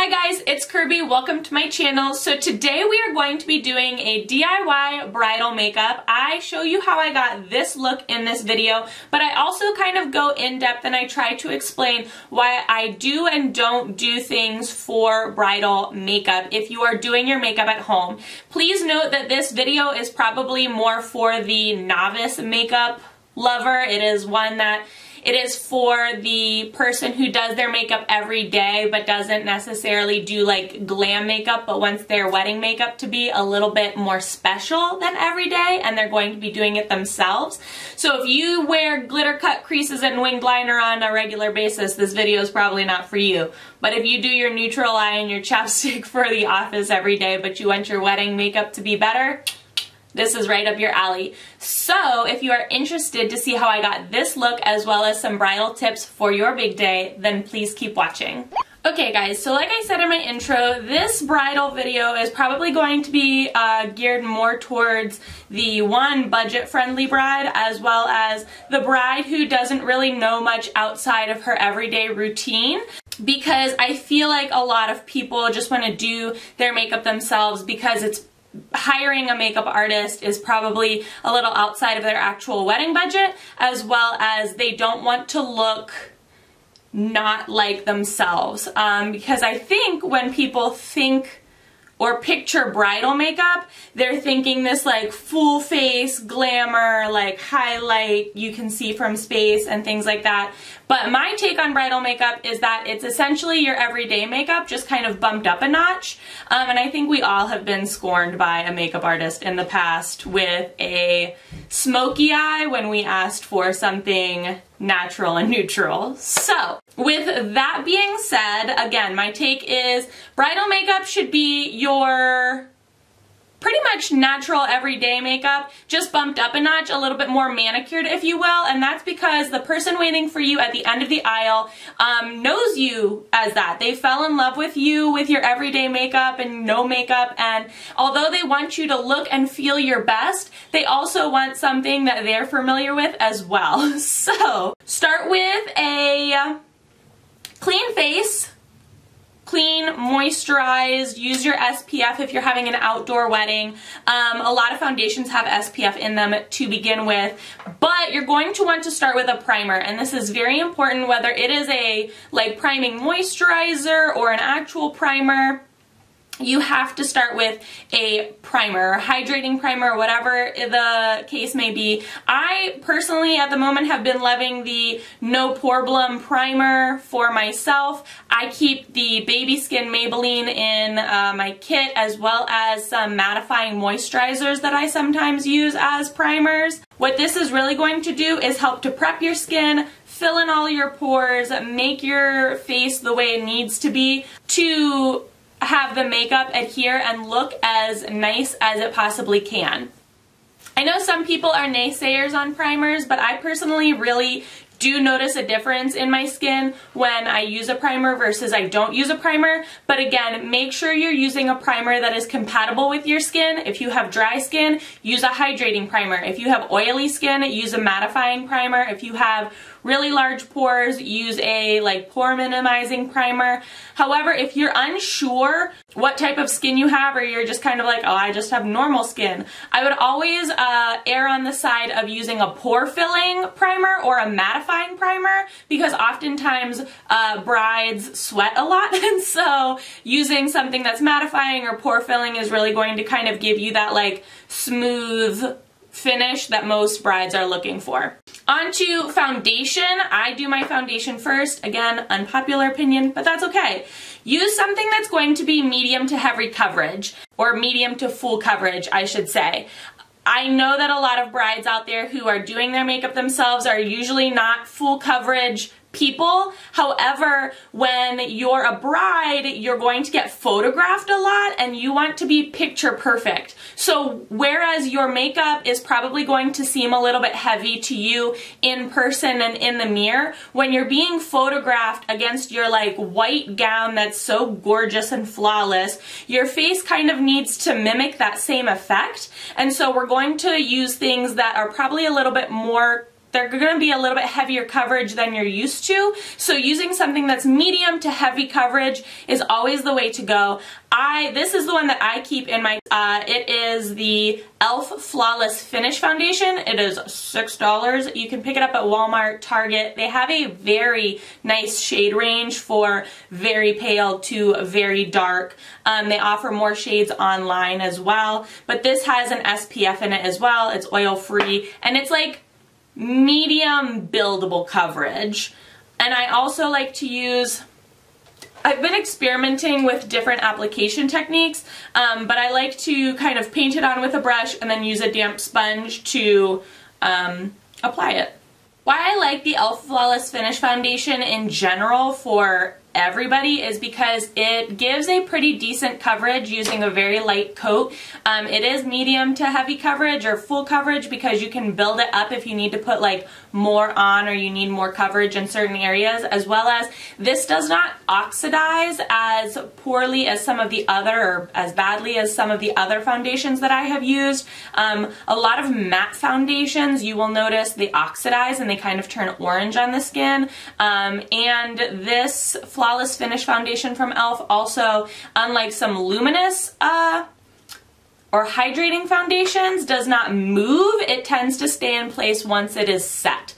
Hi guys, it's Kirby. Welcome to my channel. So today we are going to be doing a DIY bridal makeup. I show you how I got this look in this video, but I also kind of go in depth and I try to explain why I do and don't do things for bridal makeup if you are doing your makeup at home. Please note that this video is probably more for the novice makeup lover. It is one that it is for the person who does their makeup every day but doesn't necessarily do like glam makeup but wants their wedding makeup to be a little bit more special than every day and they're going to be doing it themselves. So if you wear glitter cut creases and winged liner on a regular basis, this video is probably not for you. But if you do your neutral eye and your chapstick for the office every day but you want your wedding makeup to be better, this is right up your alley. So if you are interested to see how I got this look as well as some bridal tips for your big day, then please keep watching. Okay guys, so like I said in my intro, this bridal video is probably going to be geared more towards the budget-friendly bride as well as the bride who doesn't really know much outside of her everyday routine, because I feel like a lot of people just want to do their makeup themselves because it's hiring a makeup artist is probably a little outside of their actual wedding budget, as well as they don't want to look not like themselves. Because I think when people think or picture bridal makeup, they're thinking this like full face glamour, like highlight you can see from space and things like that. But my take on bridal makeup is that it's essentially your everyday makeup, just kind of bumped up a notch. And I think we all have been scorned by a makeup artist in the past with a smoky eye when we asked for something natural and neutral. So, with that being said, again, my take is bridal makeup should be your pretty much natural everyday makeup, just bumped up a notch, a little bit more manicured, if you will, and that's because the person waiting for you at the end of the aisle knows you as that. They fell in love with you with your everyday makeup and no makeup, and although they want you to look and feel your best, they also want something that they're familiar with as well. So, start with a clean face. Clean, moisturized, use your SPF if you're having an outdoor wedding. A lot of foundations have SPF in them to begin with, but you're going to want to start with a primer, and this is very important whether it is a like priming moisturizer or an actual primer. You have to start with a primer, hydrating primer, whatever the case may be. I personally at the moment have been loving the No Problem primer for myself. I keep the Baby Skin Maybelline in my kit, as well as some mattifying moisturizers that I sometimes use as primers. What this is really going to do is help to prep your skin, fill in all your pores, make your face the way it needs to be to have the makeup adhere and look as nice as it possibly can. I know some people are naysayers on primers, but I personally really do notice a difference in my skin when I use a primer versus I don't use a primer. But again, make sure you're using a primer that is compatible with your skin. If you have dry skin, use a hydrating primer. If you have oily skin, use a mattifying primer. If you have really large pores, use a like pore minimizing primer. However, if you're unsure what type of skin you have, or you're just kind of like, oh, I just have normal skin, I would always err on the side of using a pore filling primer or a mattifying primer, because oftentimes brides sweat a lot, and so using something that's mattifying or pore filling is really going to kind of give you that like smooth finish that most brides are looking for. On to foundation. I do my foundation first. Again, unpopular opinion, but that's okay. Use something that's going to be medium to heavy coverage, or medium to full coverage, I should say. I know that a lot of brides out there who are doing their makeup themselves are usually not full coverage people. However, when you're a bride, you're going to get photographed a lot and you want to be picture perfect. So whereas your makeup is probably going to seem a little bit heavy to you in person and in the mirror, when you're being photographed against your like white gown that's so gorgeous and flawless, your face kind of needs to mimic that same effect. And so we're going to use things that are probably a little bit more they're going to be a little bit heavier coverage than you're used to. So using something that's medium to heavy coverage is always the way to go. This is the one that I keep in my, it is the e.l.f. Flawless Finish Foundation. It is $6. You can pick it up at Walmart, Target. They have a very nice shade range for very pale to very dark. They offer more shades online as well, but this has an SPF in it as well. It's oil free, and it's like medium buildable coverage. And I also like to use, I've been experimenting with different application techniques, but I like to kind of paint it on with a brush and then use a damp sponge to apply it. Why I like the e.l.f. Flawless Finish Foundation in general for everybody is because it gives a pretty decent coverage using a very light coat. It is medium to heavy coverage or full coverage because you can build it up if you need to put like more on or you need more coverage in certain areas, as well as this does not oxidize as poorly as some of the other, or as badly as some of the other foundations that I have used. A lot of matte foundations, you will notice they oxidize and they kind of turn orange on the skin, and this Flawless Finish Foundation from e.l.f. also, unlike some luminous or hydrating foundations, does not move. It tends to stay in place once it is set.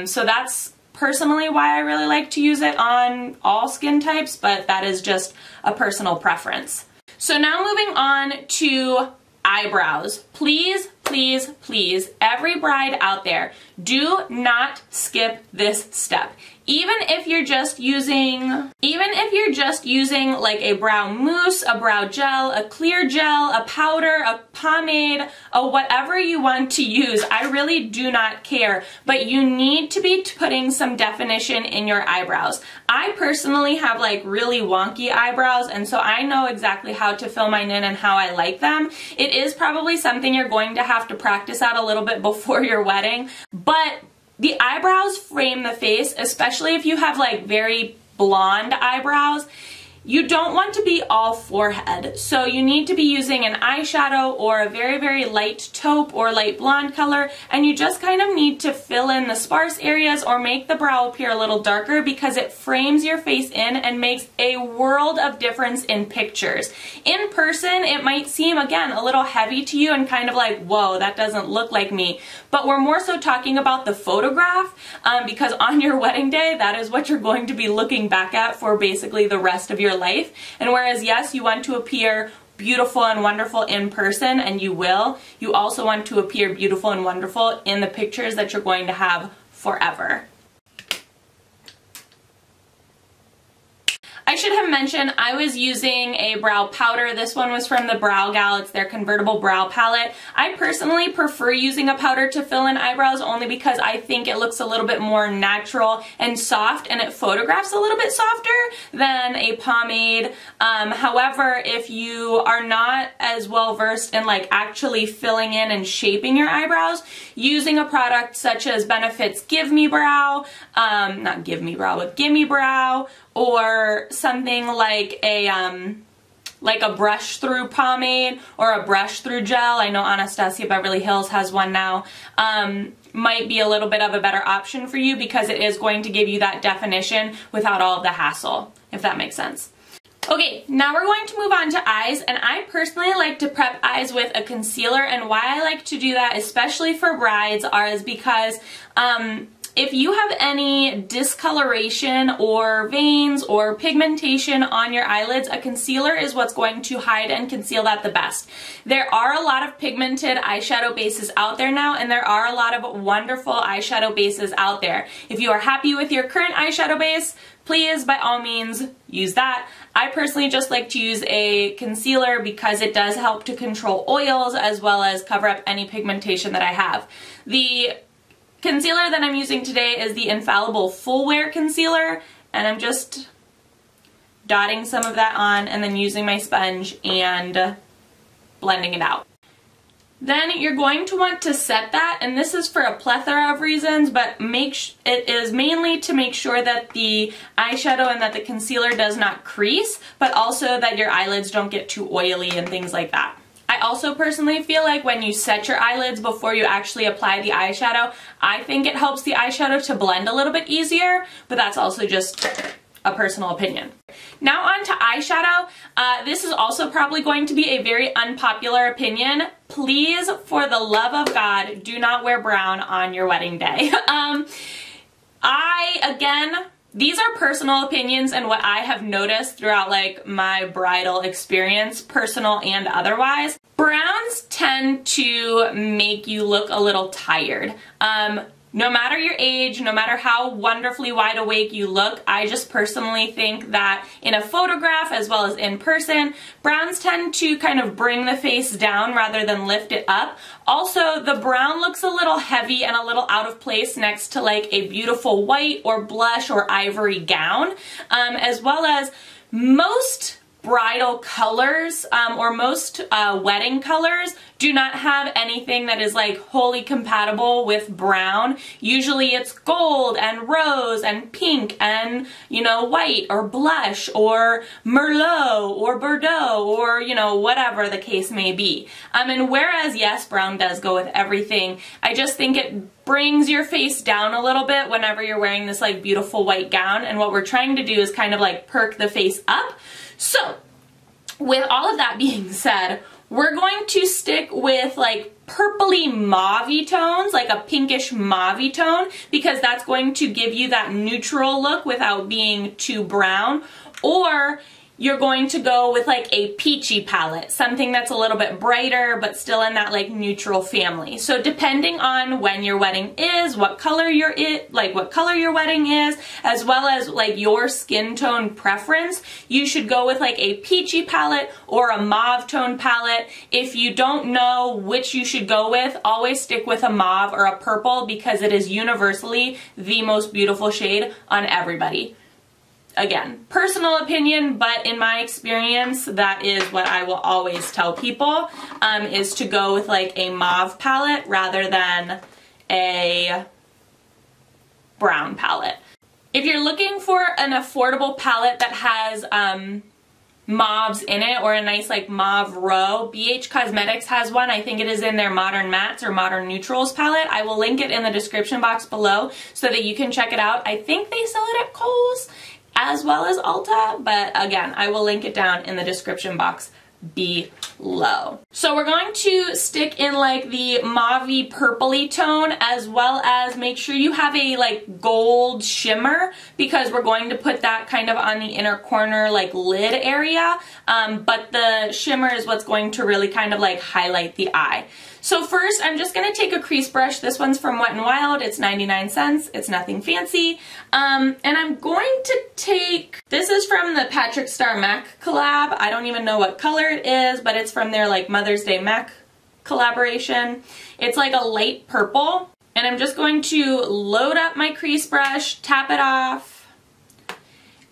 So that's personally why I really like to use it on all skin types, but that is just a personal preference. So now moving on to eyebrows. Please, please, please, every bride out there, do not skip this step. Even if you're just using like a brow mousse, a brow gel, a clear gel, a powder, a pomade, a whatever you want to use, I really do not care, but you need to be putting some definition in your eyebrows. I personally have like really wonky eyebrows, and so I know exactly how to fill mine in and how I like them. It is probably something you're going to have to practice out a little bit before your wedding, but the eyebrows frame the face, especially if you have like very blonde eyebrows. You don't want to be all forehead, so you need to be using an eyeshadow or a very, very light taupe or light blonde color, and you just kind of need to fill in the sparse areas or make the brow appear a little darker because it frames your face in and makes a world of difference in pictures. In person, it might seem, again, a little heavy to you and kind of like, whoa, that doesn't look like me, but we're more so talking about the photograph because on your wedding day, that is what you're going to be looking back at for basically the rest of your life. And whereas yes, you want to appear beautiful and wonderful in person, and you will, you also want to appear beautiful and wonderful in the pictures that you're going to have forever. I should have mentioned I was using a brow powder. This one was from the Brow Gal. It's their convertible brow palette. I personally prefer using a powder to fill in eyebrows only because I think it looks a little bit more natural and soft, and it photographs a little bit softer than a pomade. However, if you are not as well versed in like actually filling in and shaping your eyebrows, using a product such as Benefit's Give Me Brow, not Give Me Brow, but Gimme Brow, or something like a brush through pomade or a brush through gel. I know Anastasia Beverly Hills has one now. Might be a little bit of a better option for you because it is going to give you that definition without all of the hassle, if that makes sense. Okay, now we're going to move on to eyes, and I personally like to prep eyes with a concealer, and why I like to do that, especially for brides, is because if you have any discoloration or veins or pigmentation on your eyelids, a concealer is what's going to hide and conceal that the best. There are a lot of pigmented eyeshadow bases out there now, and there are a lot of wonderful eyeshadow bases out there. If you are happy with your current eyeshadow base, please, by all means, use that. I personally just like to use a concealer because it does help to control oils as well as cover up any pigmentation that I have. The concealer that I'm using today is the Infallible Full Wear Concealer, and I'm just dotting some of that on and then using my sponge and blending it out. Then you're going to want to set that, and this is for a plethora of reasons, but it is mainly to make sure that the eyeshadow and that the concealer does not crease, but also that your eyelids don't get too oily and things like that. I also personally feel like when you set your eyelids before you actually apply the eyeshadow, I think it helps the eyeshadow to blend a little bit easier, but that's also just a personal opinion. Now on to eyeshadow. This is also probably going to be a very unpopular opinion. Please, for the love of God, do not wear brown on your wedding day. Again, these are personal opinions and what I have noticed throughout like my bridal experience, personal and otherwise. Browns tend to make you look a little tired. No matter your age, no matter how wonderfully wide awake you look, I just personally think that in a photograph as well as in person, browns tend to kind of bring the face down rather than lift it up. Also, the brown looks a little heavy and a little out of place next to like a beautiful white or blush or ivory gown, as well as most bridal colors or most wedding colors do not have anything that is like wholly compatible with brown. Usually it's gold and rose and pink and, you know, white or blush or Merlot or Bordeaux or, you know, whatever the case may be. And whereas, yes, brown does go with everything, I just think it brings your face down a little bit whenever you're wearing this like beautiful white gown, and what we're trying to do is kind of like perk the face up. So, with all of that being said, we're going to stick with like purpley mauve-y tones, like a pinkish mauve-y tone, because that's going to give you that neutral look without being too brown. Or you're going to go with like a peachy palette, something that's a little bit brighter but still in that like neutral family. So depending on when your wedding is, what color your wedding is, as well as like your skin tone preference, you should go with like a peachy palette or a mauve tone palette. If you don't know which you should go with, always stick with a mauve or a purple because it is universally the most beautiful shade on everybody. Again, personal opinion, but in my experience, that is what I will always tell people, is to go with like a mauve palette rather than a brown palette. If you're looking for an affordable palette that has mauves in it or a nice like mauve row, BH Cosmetics has one. I think it is in their Modern Mattes or Modern Neutrals palette. I will link it in the description box below so that you can check it out. I think they sell it at Kohl's as well as Ulta, but again, I will link it down in the description box below. So we're going to stick in like the mauve-y purpley tone, as well as make sure you have a like gold shimmer, because we're going to put that kind of on the inner corner like lid area, but the shimmer is what's going to really kind of like highlight the eye. So first, I'm just going to take a crease brush. This one's from Wet n Wild. It's 99 cents. It's nothing fancy. And I'm going to take, this is from the Patrick Star MAC collab. I don't even know what color it is, but it's from their like Mother's Day MAC collaboration. It's like a light purple. And I'm just going to load up my crease brush, tap it off,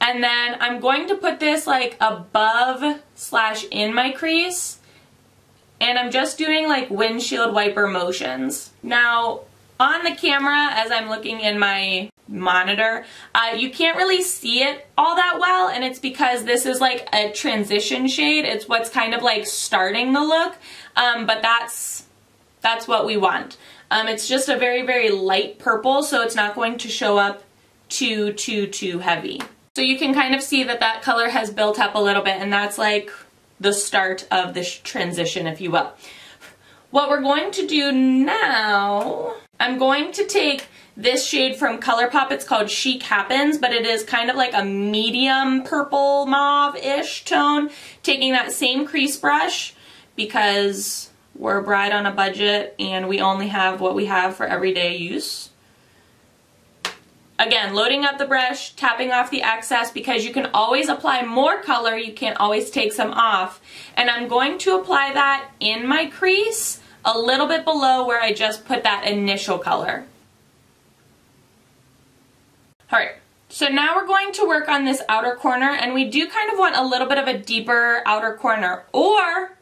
and then I'm going to put this like above / in my crease. And I'm just doing like windshield wiper motions. Now, on the camera, as I'm looking in my monitor, you can't really see it all that well, and it's because this is like a transition shade. It's what's kind of like starting the look, but that's what we want. It's just a very, very light purple, so it's not going to show up too heavy. So you can kind of see that that color has built up a little bit, and that's like the start of this transition, if you will. What we're going to do now, I'm going to take this shade from ColourPop. It's called Chic Happens, but it is kind of like a medium purple mauve-ish tone. Taking that same crease brush, because we're a bride on a budget and we only have what we have for everyday use. Again, loading up the brush, tapping off the excess, because you can always apply more color, you can't always take some off. And I'm going to apply that in my crease, a little bit below where I just put that initial color. Alright, so now we're going to work on this outer corner, and we do kind of want a little bit of a deeper outer corner. Or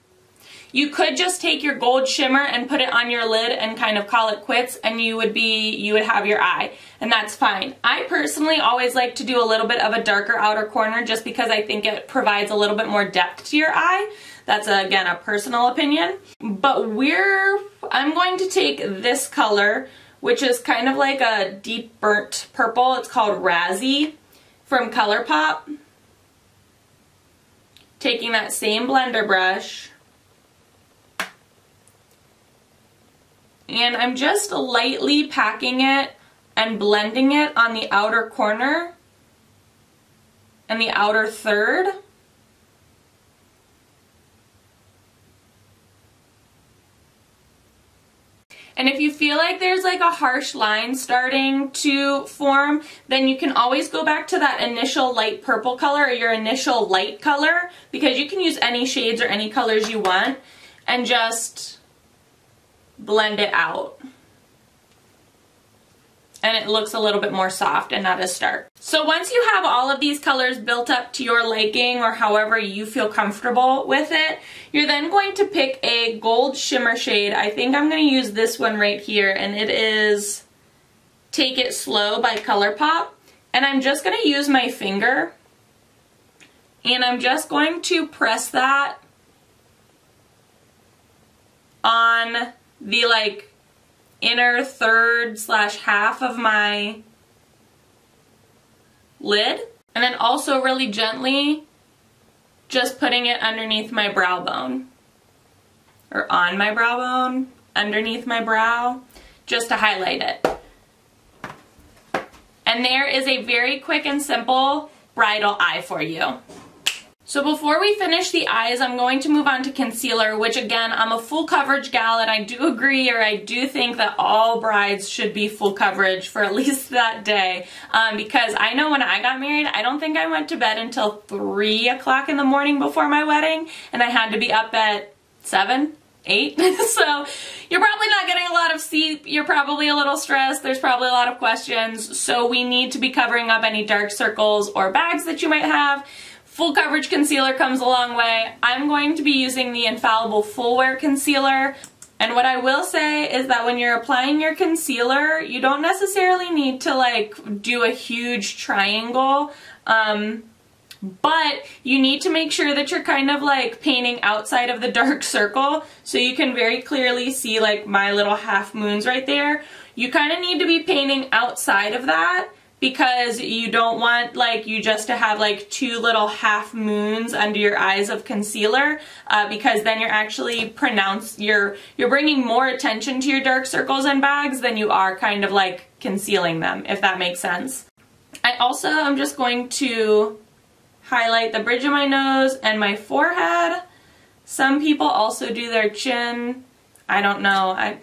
You could just take your gold shimmer and put it on your lid and kind of call it quits, and you would have your eye, and that's fine. I personally always like to do a little bit of a darker outer corner just because I think it provides a little bit more depth to your eye. That's again a personal opinion. But I'm going to take this color, which is kind of like a deep burnt purple. It's called Razzie from ColourPop. Taking that same blender brush, and I'm just lightly packing it and blending it on the outer corner and the outer third. And if you feel like there's like a harsh line starting to form, then you can always go back to that initial light purple color or your initial light color, because you can use any shades or any colors you want, and just blend it out. And it looks a little bit more soft and not as stark. So once you have all of these colors built up to your liking or however you feel comfortable with it, you're then going to pick a gold shimmer shade. I think I'm going to use this one right here, and it is Take It Slow by ColourPop. And I'm just going to use my finger, and I'm just going to press that on the like inner third / half of my lid, and then also really gently just putting it underneath my brow bone, or on my brow bone, underneath my brow, just to highlight it. And there is a very quick and simple bridal eye for you. So before we finish the eyes, I'm going to move on to concealer, which again, I'm a full coverage gal, and I do agree, or I do think that all brides should be full coverage for at least that day. Because I know when I got married, I don't think I went to bed until 3 o'clock in the morning before my wedding, and I had to be up at 7, 8. So you're probably not getting a lot of sleep, you're probably a little stressed, there's probably a lot of questions, so we need to be covering up any dark circles or bags that you might have. Full coverage concealer comes a long way. I'm going to be using the Infallible Full Wear Concealer. And what I will say is that when you're applying your concealer, you don't necessarily need to like do a huge triangle. But you need to make sure that you're kind of like painting outside of the dark circle, so you can very clearly see like my little half moons right there. You kind of need to be painting outside of that, because you don't want like you just to have like 2 little half moons under your eyes of concealer, because then you're actually you're bringing more attention to your dark circles and bags than you are kind of like concealing them, if that makes sense. I also am just going to highlight the bridge of my nose and my forehead. Some people also do their chin. I don't know, I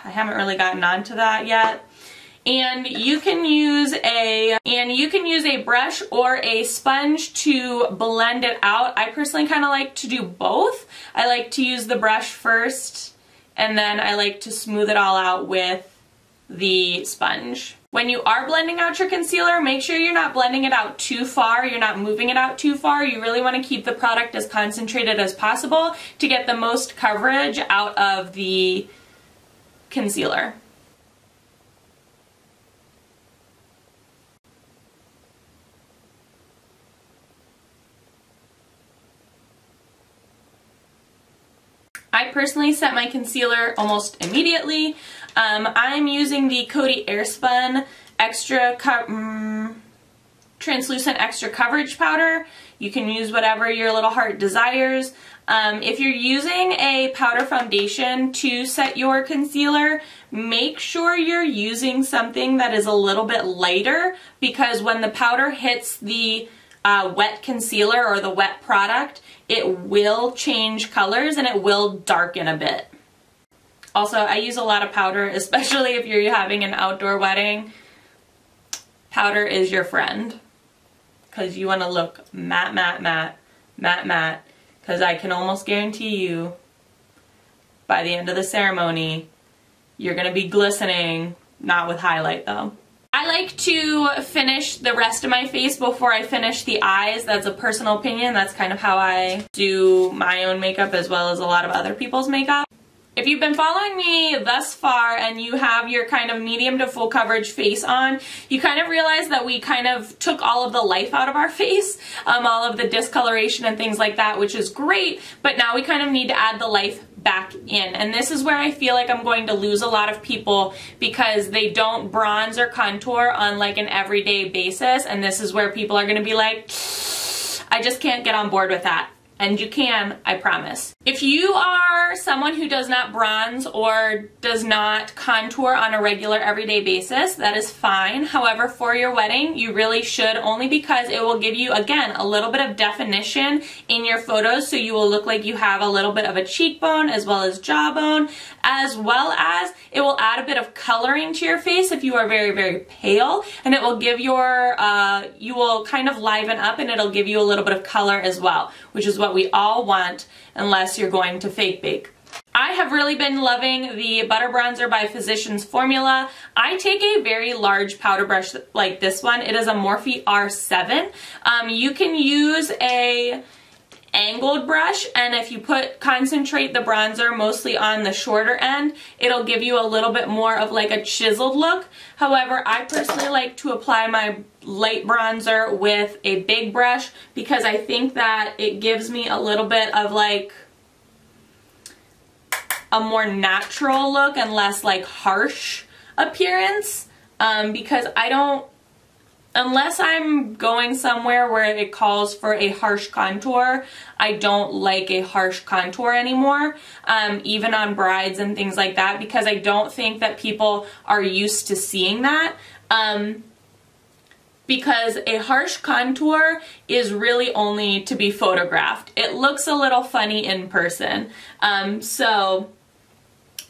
haven't really gotten onto that yet. And you can use a brush or a sponge to blend it out. I personally kind of like to do both. I like to use the brush first, and then I like to smooth it all out with the sponge. When you are blending out your concealer, make sure you're not blending it out too far, you're not moving it out too far. You really want to keep the product as concentrated as possible to get the most coverage out of the concealer. I personally set my concealer almost immediately. I'm using the Coty Airspun Translucent Extra Coverage Powder. You can use whatever your little heart desires. If you're using a powder foundation to set your concealer, make sure you're using something that is a little bit lighter, because when the powder hits the wet concealer or the wet product, it will change colors and it will darken a bit. Also, I use a lot of powder, especially if you're having an outdoor wedding. Powder is your friend, because you want to look matte, matte, matte, matte, matte, because I can almost guarantee you by the end of the ceremony, you're going to be glistening, not with highlight though. I like to finish the rest of my face before I finish the eyes. That's a personal opinion. That's kind of how I do my own makeup as well as a lot of other people's makeup. If you've been following me thus far and you have your kind of medium to full coverage face on, you kind of realize that we kind of took all of the life out of our face, all of the discoloration and things like that, which is great, but now we kind of need to add the life back in. And this is where I feel like I'm going to lose a lot of people because they don't bronze or contour on like an everyday basis, and this is where people are going to be like, I just can't get on board with that. And you can, I promise. If you are someone who does not bronze or does not contour on a regular everyday basis, that is fine. However, for your wedding, you really should, only because it will give you, again, a little bit of definition in your photos, so you will look like you have a little bit of a cheekbone as well as jawbone, as well as it will add a bit of coloring to your face if you are very, very pale, and it will give your, you will kind of liven up and it'll give you a little bit of color as well, which is what we all want unless you're going to fake bake. I have really been loving the Butter Bronzer by Physicians Formula. I take a very large powder brush like this one. It is a Morphe R7. You can use a angled brush, and if you concentrate the bronzer mostly on the shorter end, it'll give you a little bit more of like a chiseled look. However, I personally like to apply my light bronzer with a big brush because I think that it gives me a little bit of like a more natural look and less like harsh appearance, because I don't, unless I'm going somewhere where it calls for a harsh contour, I don't like a harsh contour anymore, even on brides and things like that, because I don't think that people are used to seeing that. Because a harsh contour is really only to be photographed. It looks a little funny in person. So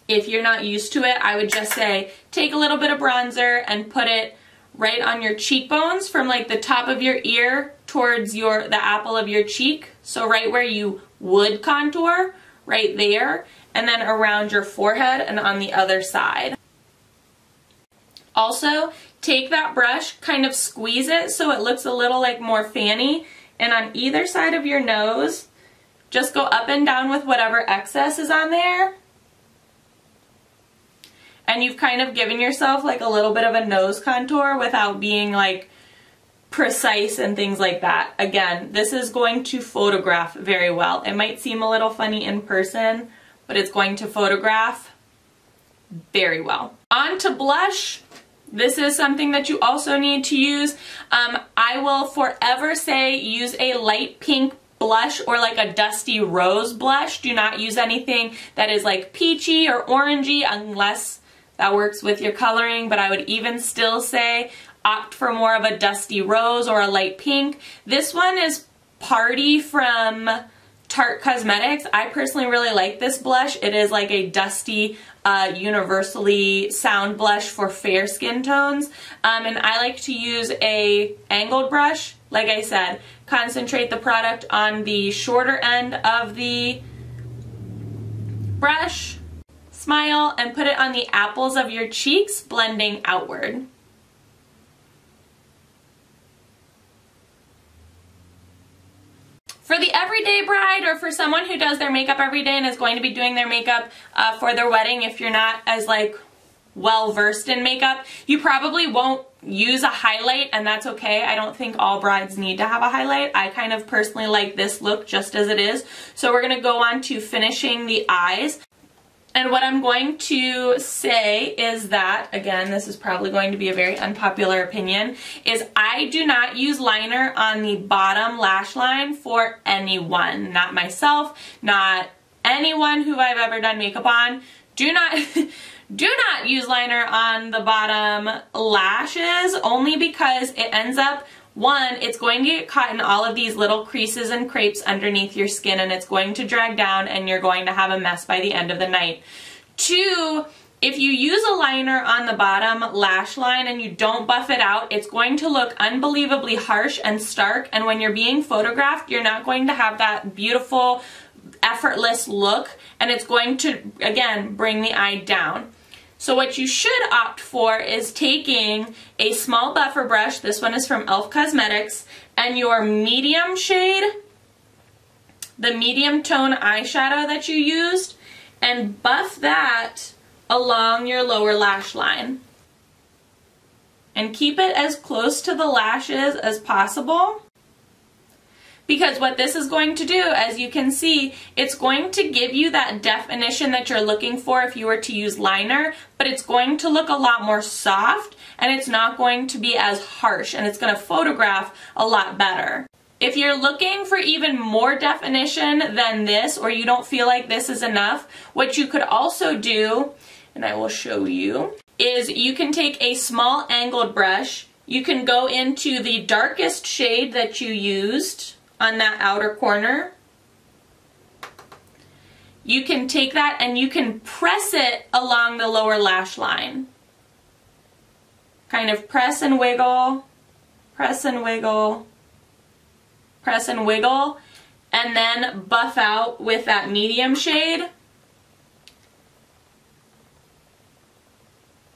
if you're not used to it, I would just say take a little bit of bronzer and put it right on your cheekbones from like the top of your ear towards the apple of your cheek. So right where you would contour, right there, and then around your forehead and on the other side. Also, take that brush, kind of squeeze it so it looks a little like more fanny, and on either side of your nose, just go up and down with whatever excess is on there. And you've kind of given yourself like a little bit of a nose contour without being like precise and things like that. Again, this is going to photograph very well. It might seem a little funny in person, but it's going to photograph very well. On to blush. This is something that you also need to use. I will forever say use a light pink blush or like a dusty rose blush. Do not use anything that is like peachy or orangey unless that works with your coloring, but I would even still say opt for more of a dusty rose or a light pink. This one is Party from Tarte Cosmetics. I personally really like this blush. It is like a dusty, universally sound blush for fair skin tones. And I like to use a angled brush. Like I said, concentrate the product on the shorter end of the brush. Smile and put it on the apples of your cheeks, blending outward. For the everyday bride, or for someone who does their makeup every day and is going to be doing their makeup for their wedding, if you're not as like well versed in makeup, you probably won't use a highlight, and that's okay. I don't think all brides need to have a highlight. I kind of personally like this look just as it is. So we're going to go on to finishing the eyes. And what I'm going to say is that, again, this is probably going to be a very unpopular opinion, is I do not use liner on the bottom lash line for anyone. Not myself, not anyone who I've ever done makeup on. Do not use liner on the bottom lashes, only because it ends up, one, it's going to get caught in all of these little creases and crepes underneath your skin, and it's going to drag down and you're going to have a mess by the end of the night. Two, if you use a liner on the bottom lash line and you don't buff it out, it's going to look unbelievably harsh and stark, and when you're being photographed, you're not going to have that beautiful, effortless look, and it's going to, again, bring the eye down. So what you should opt for is taking a small buffer brush, this one is from e.l.f. Cosmetics, and your medium shade, the medium tone eyeshadow that you used, and buff that along your lower lash line. And keep it as close to the lashes as possible. Because what this is going to do, as you can see, it's going to give you that definition that you're looking for if you were to use liner, but it's going to look a lot more soft and it's not going to be as harsh and it's going to photograph a lot better. If you're looking for even more definition than this, or you don't feel like this is enough, what you could also do, and I will show you, is you can take a small angled brush, you can go into the darkest shade that you used on that outer corner. You can take that and you can press it along the lower lash line. Kind of press and wiggle, press and wiggle, press and wiggle, and then buff out with that medium shade.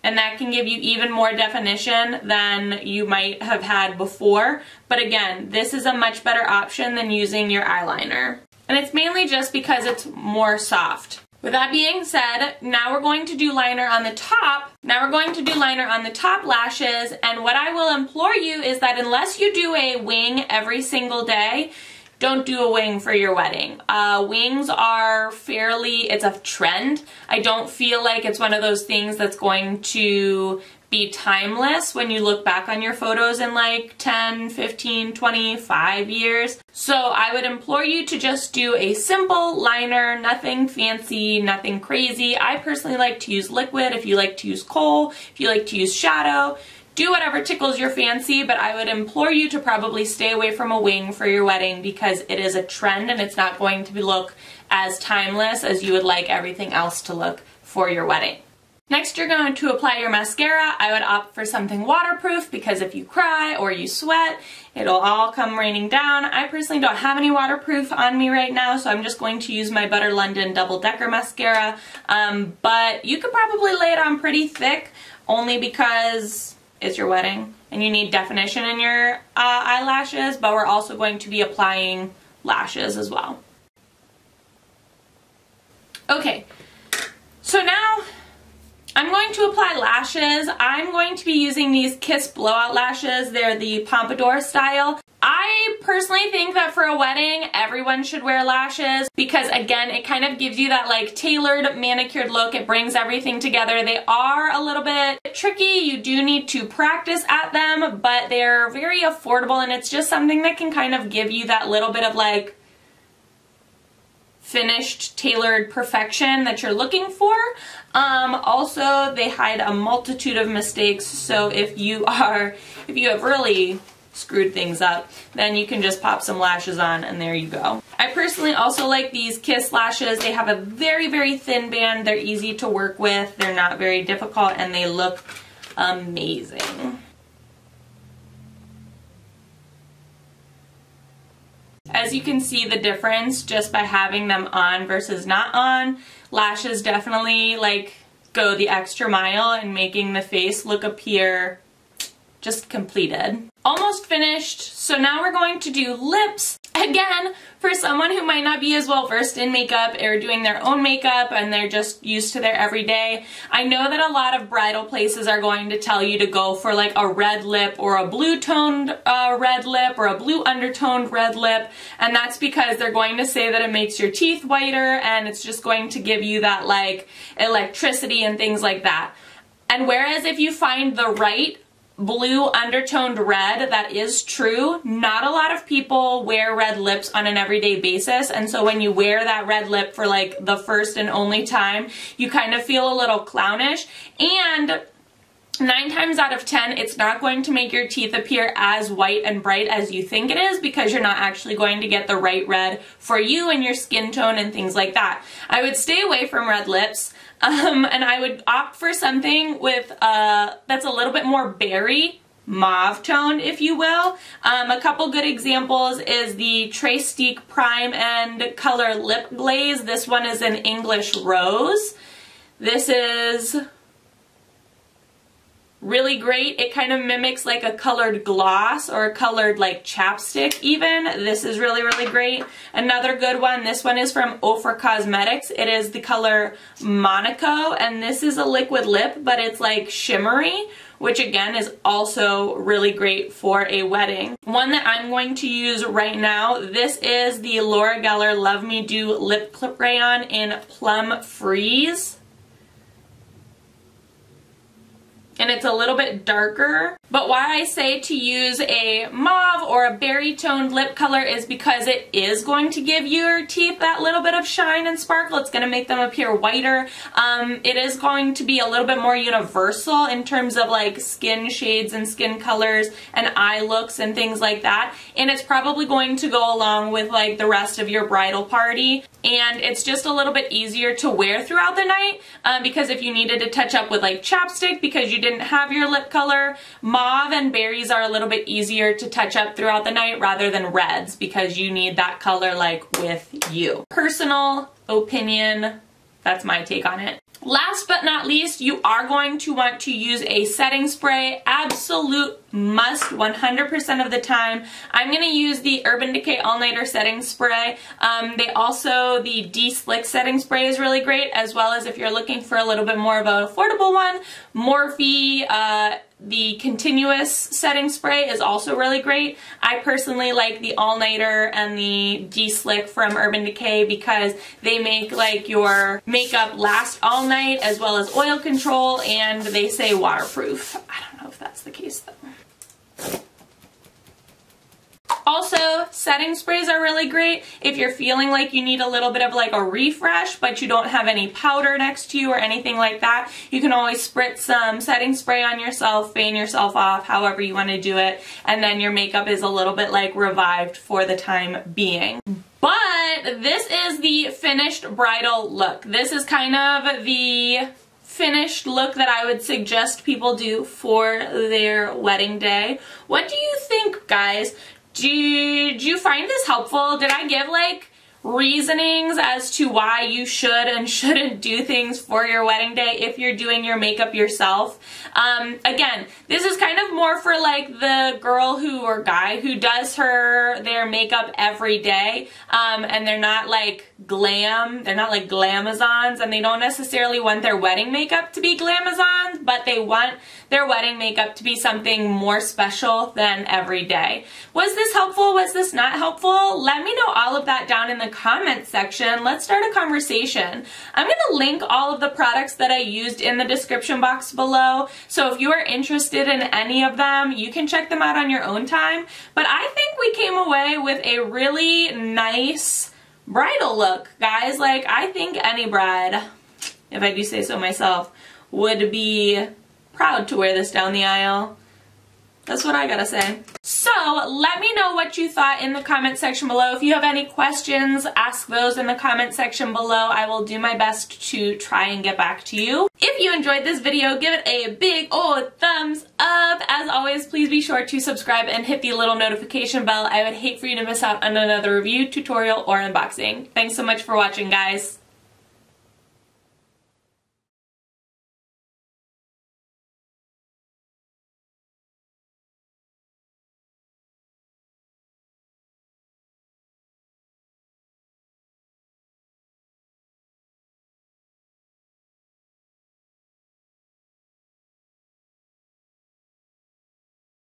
And that can give you even more definition than you might have had before. But again, this is a much better option than using your eyeliner. And it's mainly just because it's more soft. With that being said, now we're going to do liner on the top. Now we're going to do liner on the top lashes. And what I will implore you is that unless you do a wing every single day, don't do a wing for your wedding. Wings are it's a trend. I don't feel like it's one of those things that's going to be timeless when you look back on your photos in like 10, 15, 25 years. So I would implore you to just do a simple liner, nothing fancy, nothing crazy. I personally like to use liquid. If you like to use kohl, if you like to use shadow, do whatever tickles your fancy, but I would implore you to probably stay away from a wing for your wedding because it is a trend and it's not going to look as timeless as you would like everything else to look for your wedding. Next, you're going to apply your mascara. I would opt for something waterproof because if you cry or you sweat, it'll all come raining down. I personally don't have any waterproof on me right now, so I'm just going to use my Butter London Double Decker Mascara. But you could probably lay it on pretty thick only because it's your wedding and you need definition in your eyelashes, but we're also going to be applying lashes as well. Okay, so now I'm going to apply lashes. I'm going to be using these Kiss Blowout lashes. They're the pompadour style. I personally think that for a wedding, everyone should wear lashes because, again, it kind of gives you that like tailored, manicured look. It brings everything together. They are a little bit tricky. You do need to practice at them, but they're very affordable and it's just something that can kind of give you that little bit of like finished, tailored perfection that you're looking for. Also, they hide a multitude of mistakes, so if you have really screwed things up, then you can just pop some lashes on and there you go. I personally also like these Kiss lashes. They have a very, very thin band. They're easy to work with. They're not very difficult and they look amazing. As you can see the difference just by having them on versus not on. Lashes definitely like go the extra mile in making the face appear just completed. Almost finished, so now we're going to do lips. Again, for someone who might not be as well versed in makeup or doing their own makeup and they're just used to their everyday, I know that a lot of bridal places are going to tell you to go for like a red lip or a blue toned red lip or a blue undertoned red lip, and that's because they're going to say that it makes your teeth whiter and it's just going to give you that like electricity and things like that. And whereas if you find the right blue undertoned red, that is true. Not a lot of people wear red lips on an everyday basis, and so when you wear that red lip for like the first and only time, you kind of feel a little clownish, and 9 times out of 10, it's not going to make your teeth appear as white and bright as you think it is because you're not actually going to get the right red for you and your skin tone and things like that. I would stay away from red lips, and I would opt for something with that's a little bit more berry, mauve toned, if you will. A couple good examples is the Trestique Prime and Color Lip Glaze. This one is an English Rose. This is really great. It kind of mimics like a colored gloss or a colored like chapstick even. This is really, really great. Another good one, this one is from Ofra Cosmetics. It is the color Monaco, and this is a liquid lip, but it's like shimmery, which again is also really great for a wedding. One that I'm going to use right now, this is the Laura Geller Love Me Do Lip Crayon in Plum Freeze. And it's a little bit darker. But why I say to use a mauve or a berry toned lip color is because it is going to give your teeth that little bit of shine and sparkle. It's going to make them appear whiter. It is going to be a little bit more universal in terms of like skin shades and skin colors and eye looks and things like that. And it's probably going to go along with like the rest of your bridal party. And it's just a little bit easier to wear throughout the night because if you needed to touch up with like chapstick because you didn't have your lip color, mauve and berries are a little bit easier to touch up throughout the night rather than reds because you need that color like with you. Personal opinion, that's my take on it. Last but not least, you are going to want to use a setting spray. Absolute must 100% of the time. I'm going to use the Urban Decay All Nighter setting spray. The De-Slick setting spray is really great, as well as if you're looking for a little bit more of an affordable one, Morphe, the continuous setting spray is also really great. I personally like the All Nighter and the De-Slick from Urban Decay because they make like your makeup last all night as well as oil control, and they say waterproof. I don't know if that's the case though. Also, setting sprays are really great if you're feeling like you need a little bit of like a refresh but you don't have any powder next to you or anything like that. You can always spritz some setting spray on yourself, fan yourself off, however you want to do it, and then your makeup is a little bit like revived for the time being. But this is the finished bridal look. This is kind of the finished look that I would suggest people do for their wedding day. What do you think, guys? Did you find this helpful? Did I give like reasonings as to why you should and shouldn't do things for your wedding day if you're doing your makeup yourself? Again, this is kind of more for like the girl who or guy who does their makeup every day, and they're not like glam, they're not like glamazons, and they don't necessarily want their wedding makeup to be glamazons, but they want their wedding makeup to be something more special than every day. Was this helpful? Was this not helpful? Let me know all of that down in the comment section. Let's start a conversation. I'm going to link all of the products that I used in the description box below, so if you are interested in any of them, you can check them out on your own time. But I think we came away with a really nice bridal look, guys. Like, I think any bride, if I do say so myself, would be proud to wear this down the aisle. That's what I gotta say. So let me know what you thought in the comment section below. If you have any questions, ask those in the comment section below. I will do my best to try and get back to you. If you enjoyed this video, give it a big old thumbs up. As always, please be sure to subscribe and hit the little notification bell. I would hate for you to miss out on another review, tutorial, or unboxing. Thanks so much for watching, guys.